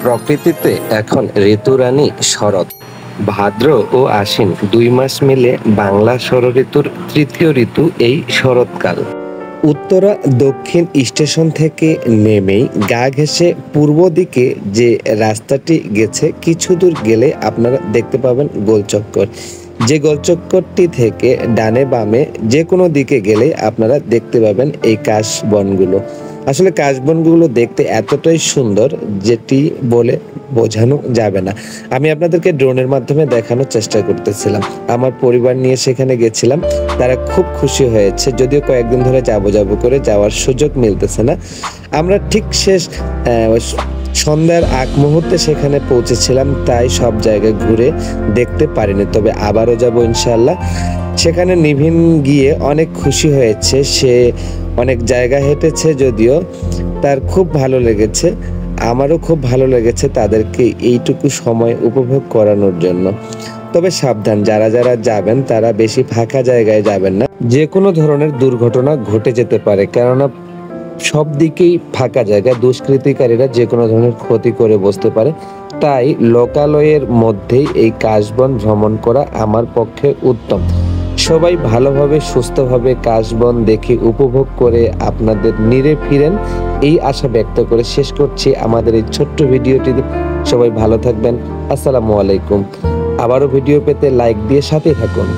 প্রকৃতিতে এখন ঋতুরানী শরৎ। ভাদ্র ও আশ্বিন ২ মাস মিলে বাংলা ষড়ঋতুর তৃতীয় ঋতু এই শরৎকাল। উত্তরা দক্ষিণ স্টেশন থেকে নেমেই গা ঘেঁষে পূর্ব দিকে যে রাস্তাটি গেছে কিছু দূর গেলে আপনারা দেখতে পাবেন গোলচক্কর। যে গোলচক্করটি থেকে ডানে বামে যে কোনো দিকে গেলে আপনারা দেখতে পাবেন এই কাশবনগুলো। আসলে কাশবনগুলো দেখতে এতটাই সুন্দর যেটি বলে বোঝানো যাবে না। আমি আপনাদেরকে ড্রোনের মাধ্যমে দেখানোর চেষ্টা করতেছিলাম। আমার পরিবার নিয়ে সেখানে গেছিলাম, তারা খুব খুশি হয়েছে। যদিও কয়েকদিন ধরে যাবো করে যাওয়ার সুযোগ মিলতেছে না। আমরা ঠিক শেষ সন্ধ্যার আগ মুহূর্তে সেখানে পৌঁছেছিলাম, তাই সব জায়গায় ঘুরে দেখতে পারিনি, তবে আবারও যাব ইনশাআল্লাহ। সেখানে নিভিন গিয়ে অনেক খুশি হয়েছে, সে অনেক জায়গা হেঁটেছে, যদিও তার খুব ভালো লেগেছে। আমারও খুব ভালো লেগেছে তাদেরকে এইটুকু সময় উপভোগ করানোর জন্য। তবে সাবধান, যারা যাবেন তারা বেশি ফাঁকা জায়গায় যাবেন না, যে কোনো ধরনের দুর্ঘটনা ঘটে যেতে পারে, কেননা সব দিকেই ফাঁকা জায়গা, দুষ্কৃতিকারীরা যে কোনো ধরনের ক্ষতি করে বসতে পারে। তাই লোকালয়ের মধ্যেই এই কাশবন ভ্রমণ করা আমার পক্ষে উত্তম। সবাই ভালোভাবে সুস্থভাবে কাশবন দেখে উপভোগ করে আপনাদের নিরে ফিরেন, এই আশা ব্যক্ত করে শেষ করছি আমাদের এই ছোট্ট ভিডিওটি। সবাই ভালো থাকবেন। আসসালামু আলাইকুম। আবারও ভিডিও পেতে লাইক দিয়ে সাথে থাকুন।